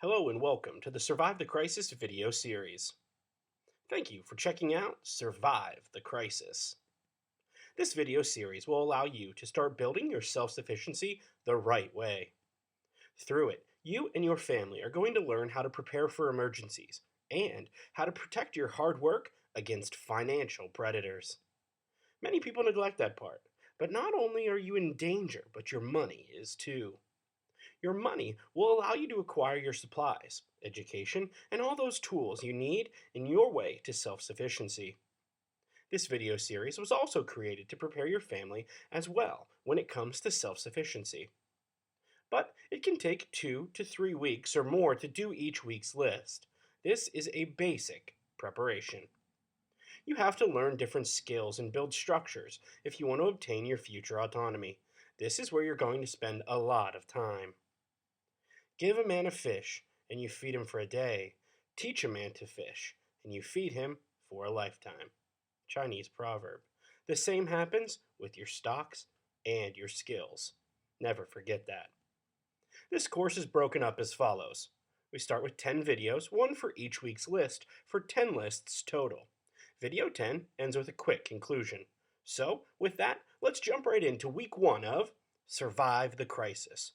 Hello and welcome to the Survive the Crisis video series. Thank you for checking out Survive the Crisis. This video series will allow you to start building your self-sufficiency the right way. Through it, you and your family are going to learn how to prepare for emergencies and how to protect your hard work against financial predators. Many people neglect that part, but not only are you in danger, but your money is too. Your money will allow you to acquire your supplies, education, and all those tools you need in your way to self-sufficiency. This video series was also created to prepare your family as well when it comes to self-sufficiency. But it can take 2 to 3 weeks or more to do each week's list. This is a basic preparation. You have to learn different skills and build structures if you want to obtain your future autonomy. This is where you're going to spend a lot of time. Give a man a fish, and you feed him for a day. Teach a man to fish, and you feed him for a lifetime. Chinese proverb. The same happens with your stocks and your skills. Never forget that. This course is broken up as follows. We start with 10 videos, one for each week's list, for 10 lists total. Video 10 ends with a quick conclusion. So, with that, let's jump right into week 1 of Survive the Crisis.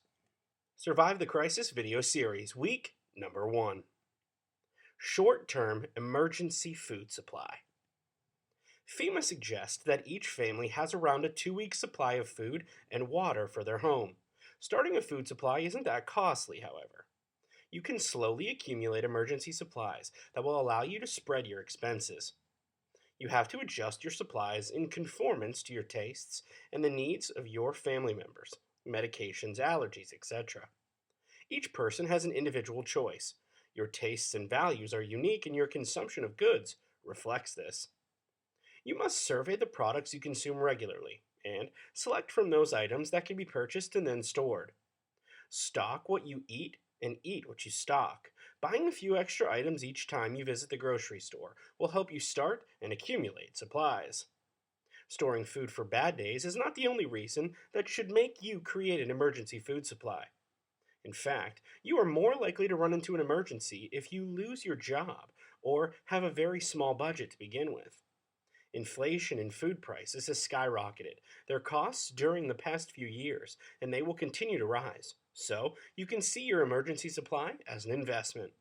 Survive the Crisis video series, week number 1. Short-term emergency food supply. FEMA suggests that each family has around a 2-week supply of food and water for their home. Starting a food supply isn't that costly, however. You can slowly accumulate emergency supplies that will allow you to spread your expenses. You have to adjust your supplies in conformance to your tastes and the needs of your family members, medications, allergies, etc. Each person has an individual choice. Your tastes and values are unique, and your consumption of goods reflects this. You must survey the products you consume regularly and select from those items that can be purchased and then stored. Stock what you eat and eat what you stock. Buying a few extra items each time you visit the grocery store will help you start and accumulate supplies. Storing food for bad days is not the only reason that should make you create an emergency food supply. In fact, you are more likely to run into an emergency if you lose your job or have a very small budget to begin with. Inflation in food prices has skyrocketed their costs during the past few years, and they will continue to rise. So, you can see your emergency supply as an investment.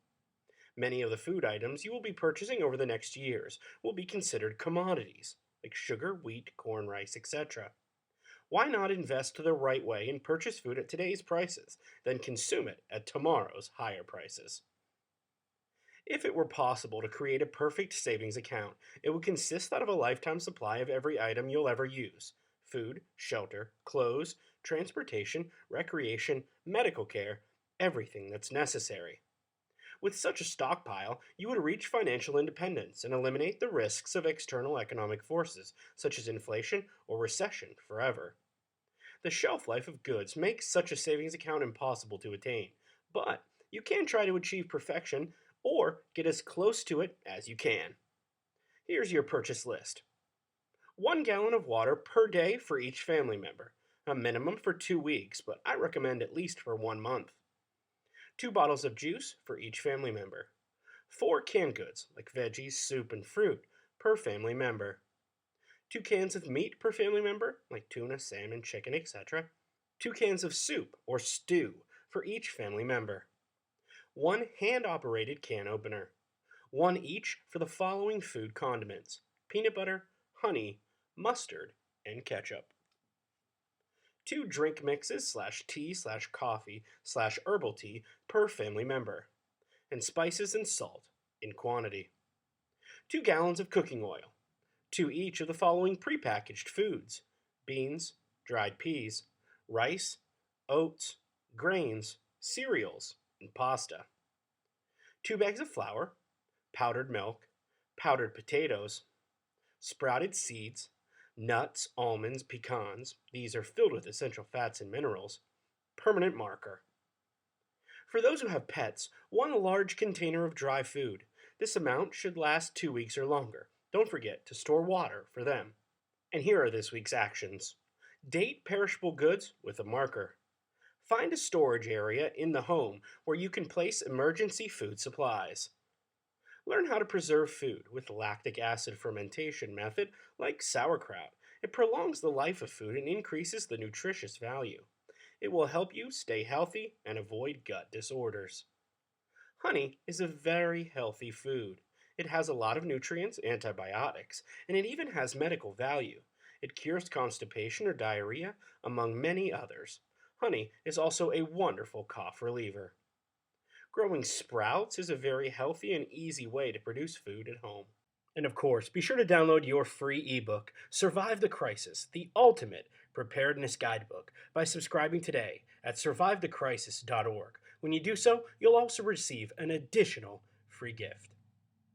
Many of the food items you will be purchasing over the next years will be considered commodities, like sugar, wheat, corn, rice, etc. Why not invest the right way and purchase food at today's prices, then consume it at tomorrow's higher prices? If it were possible to create a perfect savings account, it would consist out of a lifetime supply of every item you'll ever use: food, shelter, clothes, transportation, recreation, medical care, everything that's necessary. With such a stockpile, you would reach financial independence and eliminate the risks of external economic forces, such as inflation or recession, forever. The shelf life of goods makes such a savings account impossible to attain, but you can try to achieve perfection or get as close to it as you can. Here's your purchase list. 1 gallon of water per day for each family member, a minimum for 2 weeks, but I recommend at least for 1 month. 2 bottles of juice for each family member. 4 canned goods, like veggies, soup, and fruit, per family member. 2 cans of meat per family member, like tuna, salmon, chicken, etc. 2 cans of soup or stew for each family member. 1 hand-operated can opener. 1 each for the following food condiments: peanut butter, honey, mustard, and ketchup. 2 drink mixes /tea/coffee/herbal tea per family member. And spices and salt in quantity. 2 gallons of cooking oil. 2 each of the following prepackaged foods: beans, dried peas, rice, oats, grains, cereals, and pasta. 2 bags of flour, powdered milk, powdered potatoes, sprouted seeds, nuts, almonds, pecans, these are filled with essential fats and minerals, permanent marker. For those who have pets, 1 large container of dry food. This amount should last 2 weeks or longer. Don't forget to store water for them. And here are this week's actions. Date perishable goods with a marker. Find a storage area in the home where you can place emergency food supplies. Learn how to preserve food with lactic acid fermentation method like sauerkraut. It prolongs the life of food and increases the nutritious value. It will help you stay healthy and avoid gut disorders. Honey is a very healthy food. It has a lot of nutrients, antibiotics, and it even has medical value. It cures constipation or diarrhea, among many others. Honey is also a wonderful cough reliever. Growing sprouts is a very healthy and easy way to produce food at home. And of course, be sure to download your free ebook, Survive the Crisis, the ultimate preparedness guidebook, by subscribing today at survivethecrisis.org. When you do so, you'll also receive an additional free gift.